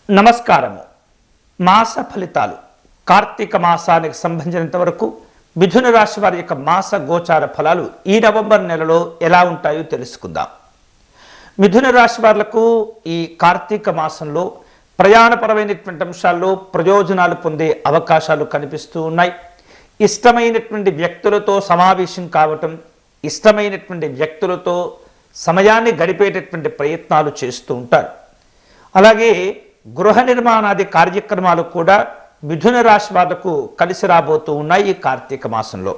నమస్కారము. మాస ఫలితాలు కార్తీక మాసానికి సంబంధించినంత వరకు మిథున రాశి వారి యొక్క మాస గోచార ఫలాలు ఈ నవంబర్ నెలలో ఎలా ఉంటాయో తెలుసుకుందాం. మిథున రాశి వాళ్లకు ఈ కార్తీక మాసంలో ప్రయాణపరమైనటువంటి అంశాల్లో ప్రయోజనాలు పొందే అవకాశాలు కనిపిస్తూ ఉన్నాయి. ఇష్టమైనటువంటి వ్యక్తులతో సమావేశం కావటం, ఇష్టమైనటువంటి వ్యక్తులతో సమయాన్ని గడిపేటటువంటి ప్రయత్నాలు చేస్తూ ఉంటారు. అలాగే గృహ నిర్మాణాది కార్యక్రమాలు కూడా మిథున రాశి వాళ్లకు కలిసి రాబోతూ ఉన్నాయి ఈ కార్తీక మాసంలో.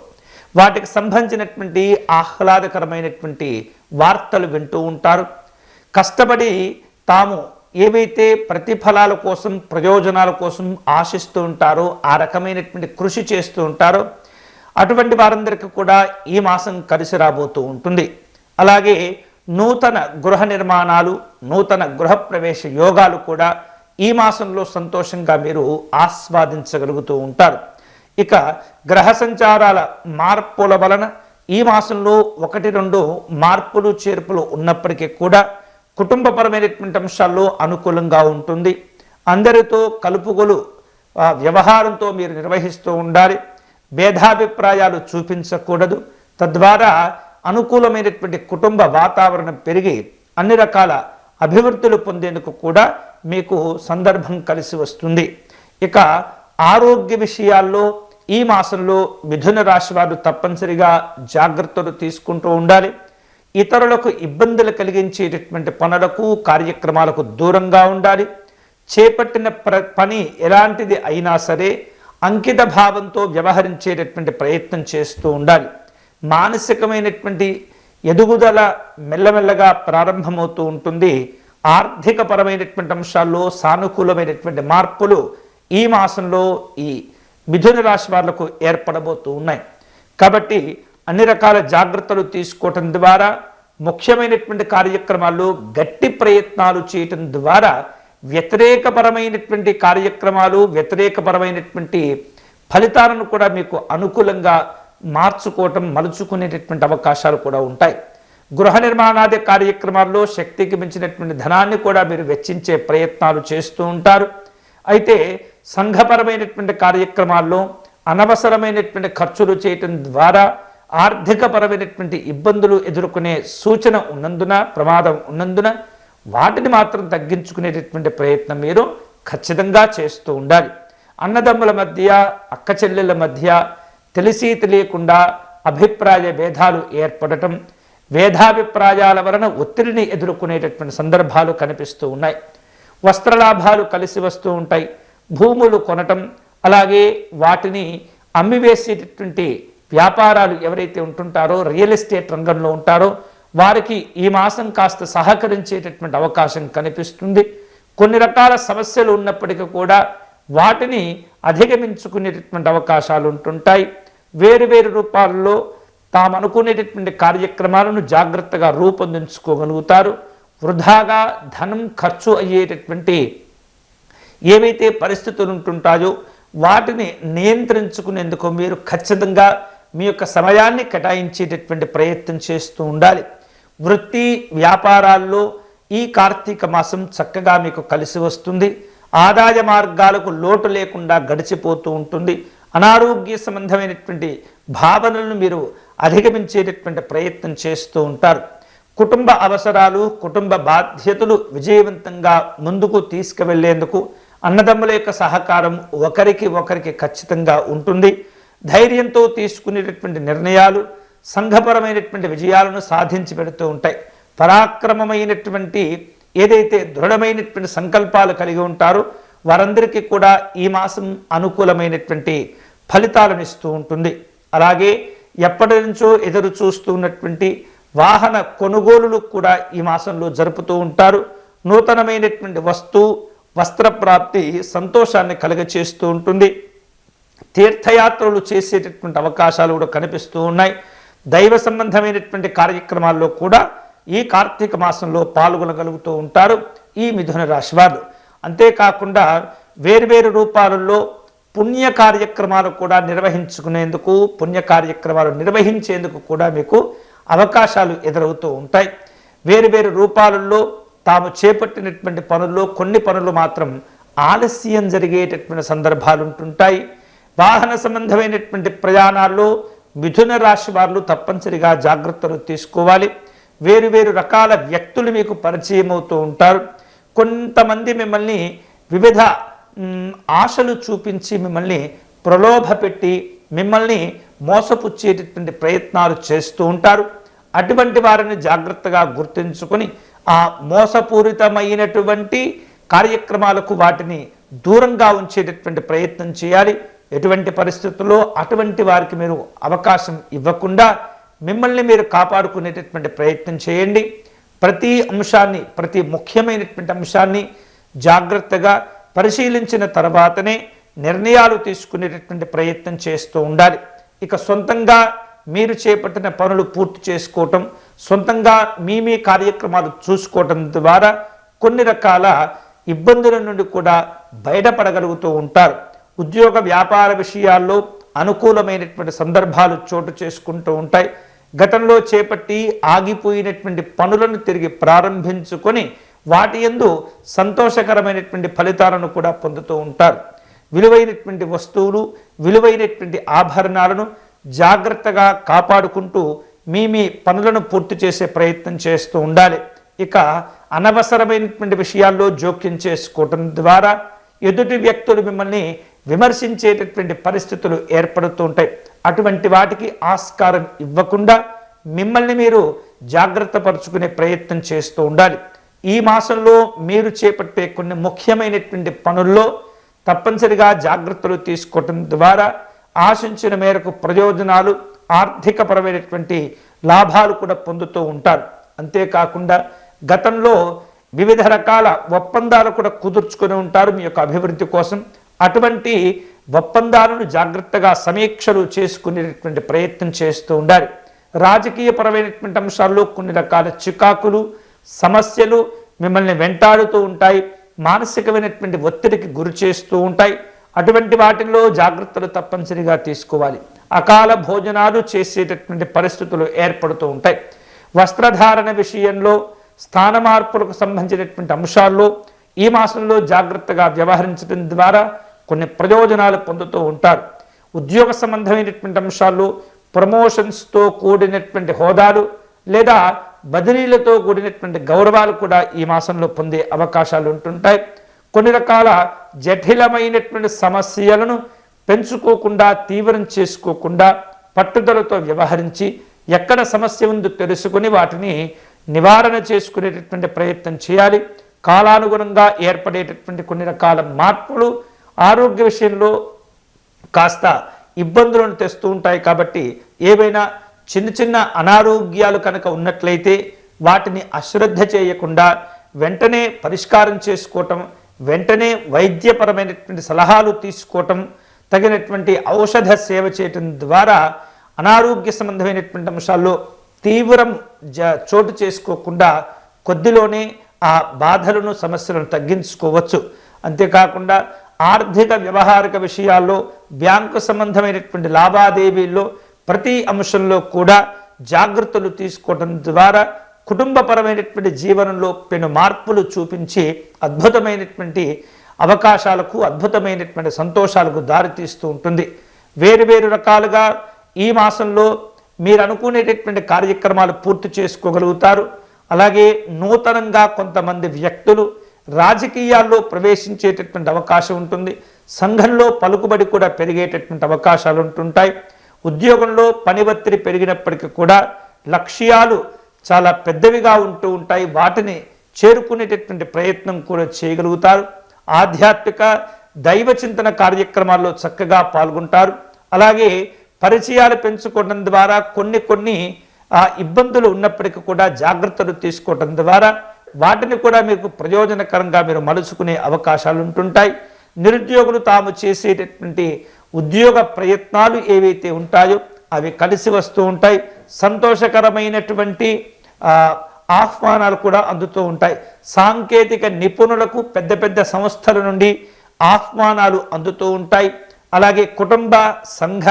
వాటికి సంబంధించినటువంటి ఆహ్లాదకరమైనటువంటి వార్తలు వింటూ ఉంటారు. కష్టపడి తాము ఏవైతే ప్రతిఫలాల కోసం ప్రయోజనాల కోసం ఆశిస్తూ ఉంటారో ఆ రకమైనటువంటి కృషి చేస్తూ ఉంటారో అటువంటి వారందరికీ కూడా ఈ మాసం కలిసి రాబోతూ ఉంటుంది. అలాగే నూతన గృహ నిర్మాణాలు, నూతన గృహప్రవేశ యోగాలు కూడా ఈ మాసంలో సంతోషంగా మీరు ఆస్వాదించగలుగుతూ ఉంటారు. ఇక గ్రహ సంచారాల మార్పుల వలన ఈ మాసంలో 1-2 మార్పులు చేర్పులు ఉన్నప్పటికీ కూడా కుటుంబపరమైనటువంటి అంశాల్లో అనుకూలంగా ఉంటుంది. అందరితో కలుపుగొలు వ్యవహారంతో మీరు నిర్వహిస్తూ ఉండాలి. భేదాభిప్రాయాలు చూపించకూడదు. తద్వారా అనుకూలమైనటువంటి కుటుంబ వాతావరణం పెరిగి అన్ని రకాల అభివృద్ధులు పొందేందుకు కూడా మీకు సందర్భం కలిసి వస్తుంది. ఇక ఆరోగ్య విషయాల్లో ఈ మాసంలో మిథున రాశి వారు తప్పనిసరిగా జాగ్రత్తలు తీసుకుంటూ ఉండాలి. ఇతరులకు ఇబ్బందులు కలిగించేటటువంటి పనులకు కార్యక్రమాలకు దూరంగా ఉండాలి. చేపట్టిన పని ఎలాంటిది అయినా సరే అంకిత భావంతో వ్యవహరించేటటువంటి ప్రయత్నం చేస్తూ ఉండాలి. మానసికమైనటువంటి ఎదుగుదల మెల్లమెల్లగా ప్రారంభమవుతూ ఉంటుంది. ఆర్థిక పరమైనటువంటి అంశాల్లో సానుకూలమైనటువంటి మార్పులు ఈ మాసంలో ఈ మిథున రాశి వాళ్లకు ఏర్పడబోతూ ఉన్నాయి. కాబట్టి అన్ని రకాల జాగ్రత్తలు తీసుకోవటం ద్వారా, ముఖ్యమైనటువంటి కార్యక్రమాల్లో గట్టి ప్రయత్నాలు చేయటం ద్వారా వ్యతిరేకపరమైనటువంటి కార్యక్రమాలు, వ్యతిరేకపరమైనటువంటి ఫలితాలను కూడా మీకు అనుకూలంగా మార్చుకోవటం, మలుచుకునేటటువంటి అవకాశాలు కూడా ఉంటాయి. గృహ నిర్మాణాది కార్యక్రమాల్లో శక్తికి మించినటువంటి ధనాన్ని కూడా మీరు వెచ్చించే ప్రయత్నాలు చేస్తూ ఉంటారు. అయితే సంఘపరమైనటువంటి కార్యక్రమాల్లో అనవసరమైనటువంటి ఖర్చులు చేయటం ద్వారా ఆర్థికపరమైనటువంటి ఇబ్బందులు ఎదుర్కొనే సూచన ఉన్నందున, ప్రమాదం ఉన్నందున వాటిని మాత్రం తగ్గించుకునేటటువంటి ప్రయత్నం మీరు ఖచ్చితంగా చేస్తూ ఉండాలి. అన్నదమ్ముల మధ్య, అక్క చెల్లెళ్ళ మధ్య తెలిసి తెలియకుండా అభిప్రాయ భేదాలు ఏర్పడటం, భేదాభిప్రాయాల వలన ఒత్తిడిని ఎదుర్కొనేటటువంటి సందర్భాలు కనిపిస్తూ ఉన్నాయి. వస్త్రలాభాలు కలిసి వస్తూ ఉంటాయి. భూములు కొనటం, అలాగే వాటిని అమ్మివేసేటటువంటి వ్యాపారాలు ఎవరైతే ఉంటుంటారో, రియల్ ఎస్టేట్ రంగంలో ఉంటారో వారికి ఈ మాసం కాస్త సహకరించేటటువంటి అవకాశం కనిపిస్తుంది. కొన్ని రకాల సమస్యలు ఉన్నప్పటికీ కూడా వాటిని అధిగమించుకునేటటువంటి అవకాశాలు ఉంటుంటాయి. వేరు రూపాల్లో తాము అనుకునేటటువంటి కార్యక్రమాలను జాగ్రత్తగా రూపొందించుకోగలుగుతారు. వృధాగా ధనం ఖర్చు అయ్యేటటువంటి ఏవైతే పరిస్థితులు ఉంటుంటాయో వాటిని నియంత్రించుకునేందుకు మీరు ఖచ్చితంగా మీ యొక్క సమయాన్ని కేటాయించేటటువంటి ప్రయత్నం చేస్తూ ఉండాలి. వృత్తి వ్యాపారాల్లో ఈ కార్తీక మాసం చక్కగా మీకు కలిసి వస్తుంది. ఆదాయ మార్గాలకు లోటు లేకుండా గడిచిపోతూ ఉంటుంది. అనారోగ్య సంబంధమైనటువంటి భావనలను మీరు అధిగమించేటటువంటి ప్రయత్నం చేస్తూ ఉంటారు. కుటుంబ అవసరాలు, కుటుంబ బాధ్యతలు విజయవంతంగా ముందుకు తీసుకువెళ్లేందుకు అన్నదమ్ముల యొక్క సహకారం ఒకరికి ఖచ్చితంగా ఉంటుంది. ధైర్యంతో తీసుకునేటటువంటి నిర్ణయాలు సంఘపరమైనటువంటి విజయాలను సాధించి పెడుతూ ఉంటాయి. పరాక్రమమైనటువంటి ఏదైతే దృఢమైనటువంటి సంకల్పాలు కలిగి ఉంటారో వారందరికీ కూడా ఈ మాసం అనుకూలమైనటువంటి ఫలితాలను ఇస్తూ ఉంటుంది. అలాగే ఎప్పటి నుంచో ఎదురు చూస్తూ ఉన్నటువంటి వాహన కొనుగోలులు కూడా ఈ మాసంలో జరుపుతూ ఉంటారు. నూతనమైనటువంటి వస్త్ర ప్రాప్తి సంతోషాన్ని కలుగచేస్తూ ఉంటుంది. తీర్థయాత్రలు చేసేటటువంటి అవకాశాలు కూడా కనిపిస్తూ ఉన్నాయి. దైవ సంబంధమైనటువంటి కార్యక్రమాల్లో కూడా ఈ కార్తీక మాసంలో పాల్గొనగలుగుతూ ఉంటారు ఈ మిథున రాశి వారు. అంతేకాకుండా వేర్వేరు రూపాలలో పుణ్య కార్యక్రమాలు కూడా నిర్వహించుకునేందుకు, పుణ్య కార్యక్రమాలు నిర్వహించేందుకు కూడా మీకు అవకాశాలు ఎదురవుతూ ఉంటాయి. వేరు వేరు రూపాలలో తాము చేపట్టినటువంటి పనుల్లో కొన్ని పనులు మాత్రం ఆలస్యం జరిగేటటువంటి సందర్భాలు ఉంటుంటాయి. వాహన సంబంధమైనటువంటి ప్రయాణాల్లో మిథున రాశి వారు తప్పనిసరిగా జాగ్రత్తలు తీసుకోవాలి. వేరు వేరు రకాల వ్యక్తులు మీకు పరిచయం అవుతూ ఉంటారు. కొంతమంది మిమ్మల్ని వివిధ ఆశలు చూపించి మిమ్మల్ని ప్రలోభపెట్టి మిమ్మల్ని మోసపుచ్చేటటువంటి ప్రయత్నాలు చేస్తూ ఉంటారు. అటువంటి వారిని జాగ్రత్తగా గుర్తుంచుకొని ఆ మోసపూరితమైనటువంటి కార్యక్రమాలకు వాటిని దూరంగా ఉంచేటటువంటి ప్రయత్నం చేయాలి. ఎటువంటి పరిస్థితుల్లో అటువంటి వారికి మీరు అవకాశం ఇవ్వకుండా మిమ్మల్ని మీరు కాపాడుకునేటటువంటి ప్రయత్నం చేయండి. ప్రతి అంశాన్ని, ప్రతి ముఖ్యమైనటువంటి అంశాన్ని జాగ్రత్తగా పరిశీలించిన తర్వాతనే నిర్ణయాలు తీసుకునేటటువంటి ప్రయత్నం చేస్తూ ఉండాలి. ఇక సొంతంగా మీరు చేపట్టిన పనులు పూర్తి చేసుకోవటం, సొంతంగా మీ కార్యక్రమాలు చూసుకోవటం ద్వారా కొన్ని రకాల ఇబ్బందుల నుండి కూడా బయటపడగలుగుతూ ఉంటారు. ఉద్యోగ వ్యాపార విషయాల్లో అనుకూలమైనటువంటి సందర్భాలు చోటు చేసుకుంటూ ఉంటాయి. గతంలో చేపట్టి ఆగిపోయినటువంటి పనులను తిరిగి ప్రారంభించుకొని వాటి యందు సంతోషకరమైనటువంటి ఫలితాలను కూడా పొందుతూ ఉంటారు. విలువైనటువంటి వస్తువులు, విలువైనటువంటి ఆభరణాలను జాగ్రత్తగా కాపాడుకుంటూ మీ పనులను పూర్తి చేసే ప్రయత్నం చేస్తూ ఉండాలి. ఇక అనవసరమైనటువంటి విషయాల్లో జోక్యం చేసుకోవటం ద్వారా ఎదుటి వ్యక్తులు మిమ్మల్ని విమర్శించేటటువంటి పరిస్థితులు ఏర్పడుతూ ఉంటాయి. అటువంటి వాటికి ఆస్కారం ఇవ్వకుండా మిమ్మల్ని మీరు జాగ్రత్త పరుచుకునే ప్రయత్నం చేస్తూ ఉండాలి. ఈ మాసంలో మీరు చేపట్టే కొన్ని ముఖ్యమైనటువంటి పనుల్లో తప్పనిసరిగా జాగ్రత్తలు తీసుకోవటం ద్వారా ఆశించిన మేరకు ప్రయోజనాలు, ఆర్థికపరమైనటువంటి లాభాలు కూడా పొందుతూ ఉంటారు. అంతేకాకుండా గతంలో వివిధ రకాల ఒప్పందాలు కూడా కుదుర్చుకొని ఉంటారు మీ యొక్క అభివృద్ధి కోసం. అటువంటి ఒప్పందాలను జాగ్రత్తగా సమీక్షలు చేసుకునేటటువంటి ప్రయత్నం చేస్తూ ఉండాలి. రాజకీయపరమైనటువంటి అంశాల్లో కొన్ని రకాల చికాకులు, సమస్యలు మిమ్మల్ని వెంటాడుతూ ఉంటాయి. మానసికమైనటువంటి ఒత్తిడికి గురి చేస్తూ ఉంటాయి. అటువంటి వాటిల్లో జాగ్రత్తలు తప్పనిసరిగా తీసుకోవాలి. అకాల భోజనాలు చేసేటటువంటి పరిస్థితులు ఏర్పడుతూ ఉంటాయి. వస్త్రధారణ విషయంలో, స్థాన మార్పులకు సంబంధించినటువంటి అంశాల్లో ఈ మాసంలో జాగ్రత్తగా వ్యవహరించడం ద్వారా కొన్ని ప్రయోజనాలు పొందుతూ ఉంటారు. ఉద్యోగ సంబంధమైనటువంటి అంశాల్లో ప్రమోషన్స్తో కూడినటువంటి హోదాలు లేదా బదిలీలతో కూడినటువంటి గౌరవాలు కూడా ఈ మాసంలో పొందే అవకాశాలు ఉంటుంటాయి. కొన్ని రకాల జటిలమైనటువంటి సమస్యలను పెంచుకోకుండా, తీవ్రం చేసుకోకుండా పట్టుదలతో వ్యవహరించి ఎక్కడ సమస్య ఉందో తెలుసుకుని వాటిని నివారణ చేసుకునేటటువంటి ప్రయత్నం చేయాలి. కాలానుగుణంగా ఏర్పడేటటువంటి కొన్ని రకాల మార్పులు ఆరోగ్య విషయంలో కాస్త ఇబ్బందులను తెస్తూ ఉంటాయి. కాబట్టి ఏవైనా చిన్న చిన్న అనారోగ్యాలు కనుక ఉన్నట్లయితే వాటిని అశ్రద్ధ చేయకుండా వెంటనే పరిష్కారం చేసుకోవటం, వెంటనే వైద్యపరమైనటువంటి సలహాలు తీసుకోవటం, తగినటువంటి ఔషధ సేవ చేయటం ద్వారా అనారోగ్య సంబంధమైనటువంటి అంశాల్లో తీవ్రం చోటు చేసుకోకుండా కొద్దిలోనే ఆ బాధలను, సమస్యలను తగ్గించుకోవచ్చు. అంతేకాకుండా ఆర్థిక వ్యవహారిక విషయాల్లో, బ్యాంకు సంబంధమైనటువంటి లావాదేవీల్లో ప్రతి అంశంలో కూడా జాగ్రత్తలు తీసుకోవడం ద్వారా కుటుంబపరమైనటువంటి జీవనంలో పెను మార్పులు చూపించి అద్భుతమైనటువంటి అవకాశాలకు, అద్భుతమైనటువంటి సంతోషాలకు దారితీస్తూ ఉంటుంది. వేరు వేరు రకాలుగా ఈ మాసంలో మీరు అనుకునేటటువంటి కార్యక్రమాలు పూర్తి చేసుకోగలుగుతారు. అలాగే నూతనంగా కొంతమంది వ్యక్తులు రాజకీయాల్లో ప్రవేశించేటటువంటి అవకాశం ఉంటుంది. సంఘంలో పలుకుబడి కూడా పెరిగేటటువంటి అవకాశాలు ఉంటుంటాయి. ఉద్యోగంలో పని ఒత్తిడి పెరిగినప్పటికీ కూడా లక్ష్యాలు చాలా పెద్దవిగా ఉంటూ ఉంటాయి. వాటిని చేరుకునేటటువంటి ప్రయత్నం కూడా చేయగలుగుతారు. ఆధ్యాత్మిక దైవ చింతన కార్యక్రమాల్లో చక్కగా పాల్గొంటారు. అలాగే పరిచయాలు పెంచుకోవడం ద్వారా కొన్ని ఇబ్బందులు ఉన్నప్పటికీ కూడా జాగ్రత్తలు తీసుకోవడం ద్వారా వాటిని కూడా మీకు ప్రయోజనకరంగా మీరు మలుచుకునే అవకాశాలు ఉంటుంటాయి. నిరుద్యోగులు తాము చేసేటటువంటి ఉద్యోగ ప్రయత్నాలు ఏవైతే ఉంటాయో అవి కలిసి వస్తూ ఉంటాయి. సంతోషకరమైనటువంటి ఆహ్వానాలు కూడా అందుతూ ఉంటాయి. సాంకేతిక నిపుణులకు పెద్ద పెద్ద సంస్థల నుండి ఆహ్వానాలు అందుతూ ఉంటాయి. అలాగే కుటుంబ, సంఘ,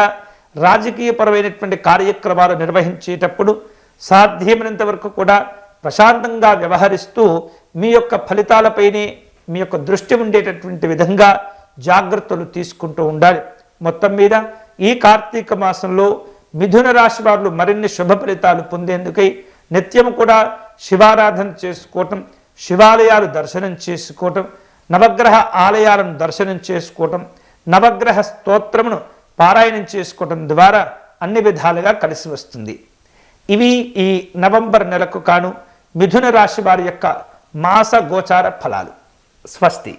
రాజకీయపరమైనటువంటి కార్యక్రమాలు నిర్వహించేటప్పుడు సాధ్యమైనంత వరకు కూడా ప్రశాంతంగా వ్యవహరిస్తూ మీ యొక్క ఫలితాలపైనే మీ యొక్క దృష్టి ఉండేటటువంటి విధంగా జాగ్రత్తలు తీసుకుంటూ ఉండాలి. మొత్తం మీద ఈ కార్తీక మాసంలో మిథున రాశి వారు మరిన్ని శుభ ఫలితాలు పొందేందుకై నిత్యం కూడా శివారాధన చేసుకోవటం, శివాలయాలు దర్శనం చేసుకోవటం, నవగ్రహ ఆలయాలను దర్శనం చేసుకోవటం, నవగ్రహ స్తోత్రమును పారాయణం చేసుకోవటం ద్వారా అన్ని విధాలుగా కలిసి వస్తుంది. ఇవి ఈ నవంబర్ నెలకు కాను మిథున రాశి వారి యొక్క మాస గోచార ఫలాలు. స్వస్తి.